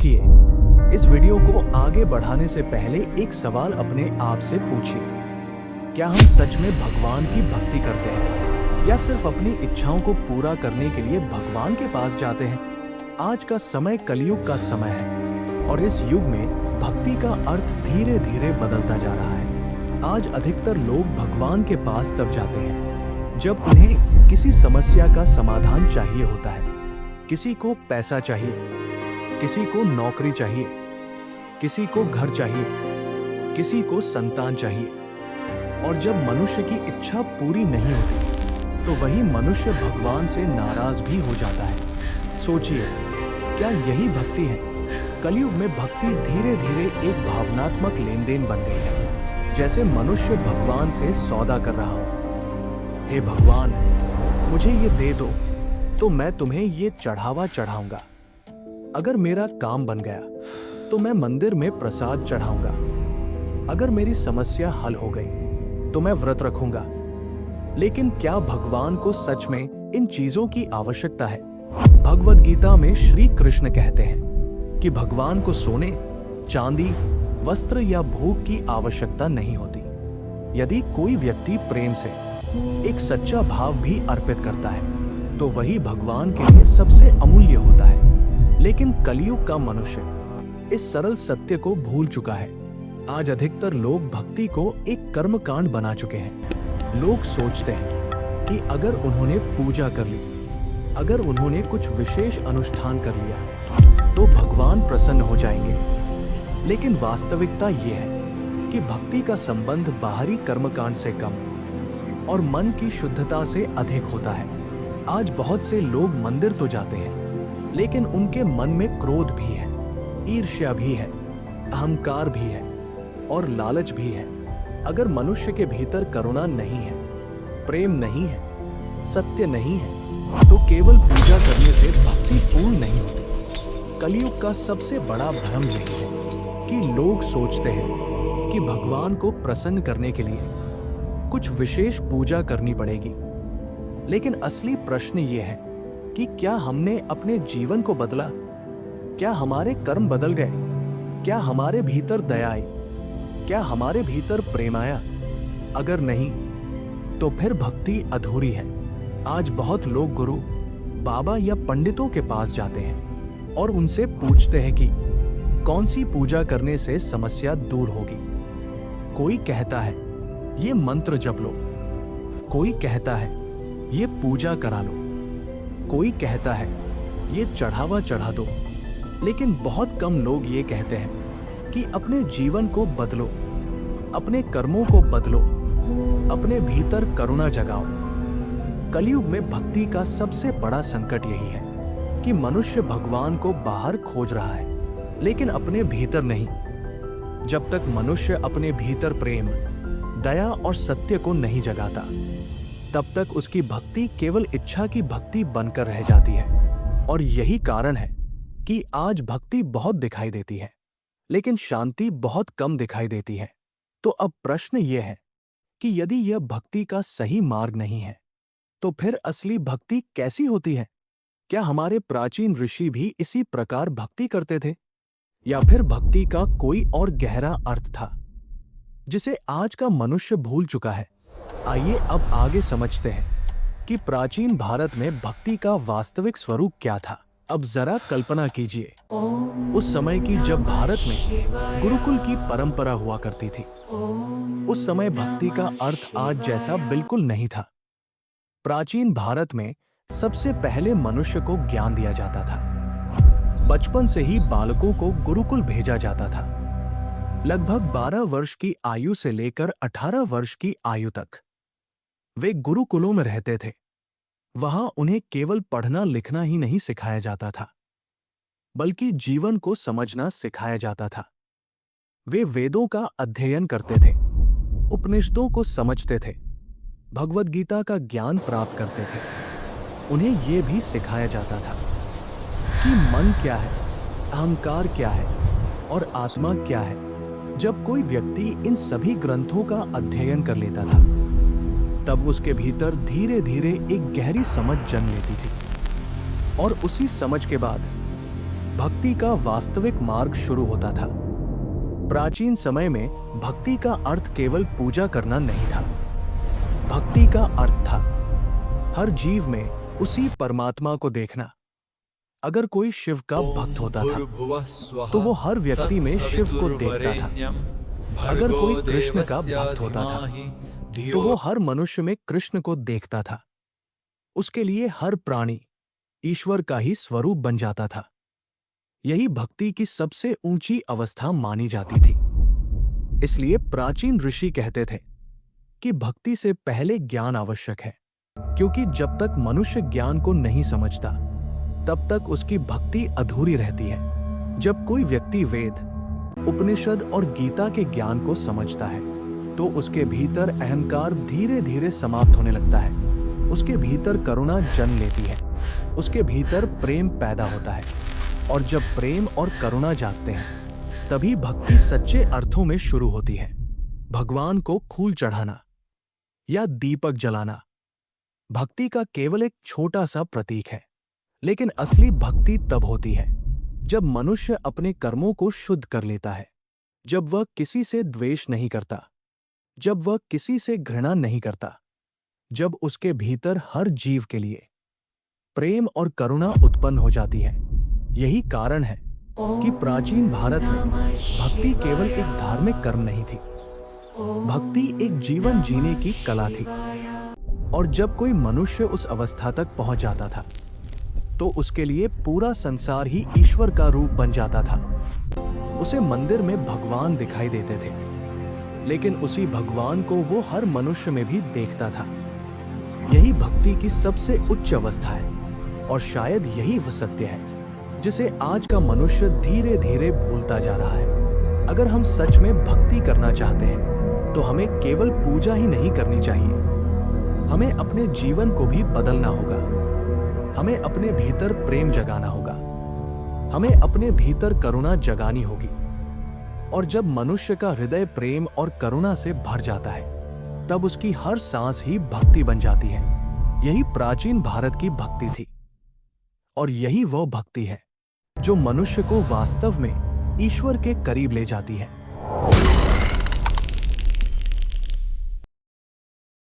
रुकिए, इस वीडियो को आगे बढ़ाने से पहले एक सवाल अपने आप से पूछिए। क्या हम सच में भगवान की भक्ति करते हैं या सिर्फ अपनी इच्छाओं को पूरा करने के लिए भगवान के पास जाते हैं? आज का समय कलयुग का समय है और इस युग में भक्ति का अर्थ धीरे धीरे बदलता जा रहा है। आज अधिकतर लोग भगवान के पास तब जाते हैं जब उन्हें किसी समस्या का समाधान चाहिए होता है। किसी को पैसा चाहिए, किसी को नौकरी चाहिए, किसी को घर चाहिए, किसी को संतान चाहिए। और जब मनुष्य की इच्छा पूरी नहीं होती तो वही मनुष्य भगवान से नाराज भी हो जाता है। सोचिए, क्या यही भक्ति है? कलयुग में भक्ति धीरे धीरे एक भावनात्मक लेन देन बन गई है, जैसे मनुष्य भगवान से सौदा कर रहा हो। हे भगवान, मुझे ये दे दो तो मैं तुम्हें ये चढ़ावा चढ़ाऊंगा। अगर मेरा काम बन गया तो मैं मंदिर में प्रसाद चढ़ाऊंगा। अगर मेरी समस्या हल हो गई तो मैं व्रत रखूंगा। लेकिन क्या भगवान को सच में इन चीजों की आवश्यकता है? भगवद गीता में श्री कृष्ण कहते हैं कि भगवान को सोने, चांदी, वस्त्र या भोग की आवश्यकता नहीं होती। यदि कोई व्यक्ति प्रेम से एक सच्चा भाव भी अर्पित करता है तो वही भगवान के लिए सबसे अमूल्य होता है। लेकिन कलयुग का मनुष्य इस सरल सत्य को भूल चुका है। आज अधिकतर लोग भक्ति को एक कर्मकांड बना चुके हैं। लोग सोचते हैं कि अगर उन्होंने पूजा कर ली, अगर उन्होंने कुछ विशेष अनुष्ठान कर लिया तो भगवान प्रसन्न हो जाएंगे। लेकिन वास्तविकता ये है कि भक्ति का संबंध बाहरी कर्मकांड से कम और मन की शुद्धता से अधिक होता है। आज बहुत से लोग मंदिर तो जाते हैं, लेकिन उनके मन में क्रोध भी है, ईर्ष्या भी है, अहंकार भी है और लालच भी है। अगर मनुष्य के भीतर करुणा नहीं है, प्रेम नहीं है, सत्य नहीं है, तो केवल पूजा करने से भक्ति पूर्ण नहीं होती। कलयुग का सबसे बड़ा भ्रम यही है कि लोग सोचते हैं कि भगवान को प्रसन्न करने के लिए कुछ विशेष पूजा करनी पड़ेगी। लेकिन असली प्रश्न ये है कि क्या हमने अपने जीवन को बदला? क्या हमारे कर्म बदल गए? क्या हमारे भीतर दया आई? क्या हमारे भीतर प्रेम आया? अगर नहीं, तो फिर भक्ति अधूरी है। आज बहुत लोग गुरु, बाबा या पंडितों के पास जाते हैं और उनसे पूछते हैं कि कौन सी पूजा करने से समस्या दूर होगी। कोई कहता है ये मंत्र जप लो, कोई कहता है ये पूजा करा लो, कोई कहता है ये चढ़ावा चढ़ा दो। लेकिन बहुत कम लोग ये कहते हैं कि अपने जीवन को बदलो, अपने कर्मों को बदलो, अपने भीतर करुणा जगाओ। कलयुग में भक्ति का सबसे बड़ा संकट यही है कि मनुष्य भगवान को बाहर खोज रहा है, लेकिन अपने भीतर नहीं। जब तक मनुष्य अपने भीतर प्रेम, दया और सत्य को नहीं जगाता, तब तक उसकी भक्ति केवल इच्छा की भक्ति बनकर रह जाती है। और यही कारण है कि आज भक्ति बहुत दिखाई देती है, लेकिन शांति बहुत कम दिखाई देती है। तो अब प्रश्न यह है कि यदि यह भक्ति का सही मार्ग नहीं है, तो फिर असली भक्ति कैसी होती है? क्या हमारे प्राचीन ऋषि भी इसी प्रकार भक्ति करते थे, या फिर भक्ति का कोई और गहरा अर्थ था जिसे आज का मनुष्य भूल चुका है? आइए अब आगे समझते हैं कि प्राचीन भारत में भक्ति का वास्तविक स्वरूप क्या था। अब जरा कल्पना कीजिए उस समय की जब भारत में गुरुकुल की परंपरा हुआ करती थी। उस समय भक्ति का अर्थ आज जैसा बिल्कुल नहीं था। प्राचीन भारत में सबसे पहले मनुष्य को ज्ञान दिया जाता था। बचपन से ही बालकों को गुरुकुल भेजा जाता था। लगभग 12 वर्ष की आयु से लेकर 18 वर्ष की आयु तक वे गुरुकुलों में रहते थे। वहां उन्हें केवल पढ़ना लिखना ही नहीं सिखाया जाता था, बल्कि जीवन को समझना सिखाया जाता था। वे वेदों का अध्ययन करते थे, उपनिषदों को समझते थे, भगवद गीता का ज्ञान प्राप्त करते थे। उन्हें यह भी सिखाया जाता था कि मन क्या है, अहंकार क्या है और आत्मा क्या है। जब कोई व्यक्ति इन सभी ग्रंथों का अध्ययन कर लेता था, तब उसके भीतर धीरे धीरे एक गहरी समझ जन्म लेती थी। और उसी समझ के बाद भक्ति का वास्तविक मार्ग शुरू होता था। प्राचीन समय में भक्ति का अर्थ केवल पूजा करना नहीं था। भक्ति का अर्थ था हर जीव में उसी परमात्मा को देखना। अगर कोई शिव का भक्त होता था तो वो हर व्यक्ति में शिव को देखता था। अगर कोई कृष्ण का भक्त होता था तो वो हर मनुष्य में कृष्ण को देखता था। उसके लिए हर प्राणी ईश्वर का ही स्वरूप बन जाता था। यही भक्ति की सबसे ऊंची अवस्था मानी जाती थी। इसलिए प्राचीन ऋषि कहते थे कि भक्ति से पहले ज्ञान आवश्यक है, क्योंकि जब तक मनुष्य ज्ञान को नहीं समझता तब तक उसकी भक्ति अधूरी रहती है। जब कोई व्यक्ति वेद, उपनिषद और गीता के ज्ञान को समझता है तो उसके भीतर अहंकार धीरे धीरे समाप्त होने लगता है। उसके भीतर करुणा जन्म लेती है, उसके भीतर प्रेम पैदा होता है, और जब प्रेम और करुणा जागते हैं तभी भक्ति सच्चे अर्थों में शुरू होती है। भगवान को फूल चढ़ाना या दीपक जलाना भक्ति का केवल एक छोटा सा प्रतीक है, लेकिन असली भक्ति तब होती है जब मनुष्य अपने कर्मों को शुद्ध कर लेता है, जब वह किसी से द्वेष नहीं करता, जब वह किसी से घृणा नहीं करता, जब उसके भीतर हर जीव के लिए प्रेम और करुणा उत्पन्न हो जाती है। यही कारण है कि प्राचीन भारत में भक्ति केवल एक धार्मिक कर्म नहीं थी, भक्ति एक जीवन जीने की कला थी। और जब कोई मनुष्य उस अवस्था तक पहुंच जाता था तो उसके लिए पूरा संसार ही ईश्वर का रूप बन जाता था। उसे मंदिर में भगवान दिखाई देते थे, लेकिन उसी भगवान को वो हर मनुष्य में भी देखता था। यही भक्ति की सबसे उच्च अवस्था है, और शायद यही वह सत्य है जिसे आज का मनुष्य धीरे धीरे भूलता जा रहा है। अगर हम सच में भक्ति करना चाहते हैं तो हमें केवल पूजा ही नहीं करनी चाहिए, हमें अपने जीवन को भी बदलना होगा। हमें अपने भीतर प्रेम जगाना होगा, हमें अपने भीतर करुणा जगानी होगी। और जब मनुष्य का हृदय प्रेम और करुणा से भर जाता है तब उसकी हर सांस ही भक्ति बन जाती है। यही प्राचीन भारत की भक्ति थी, और यही वह भक्ति है जो मनुष्य को वास्तव में ईश्वर के करीब ले जाती है।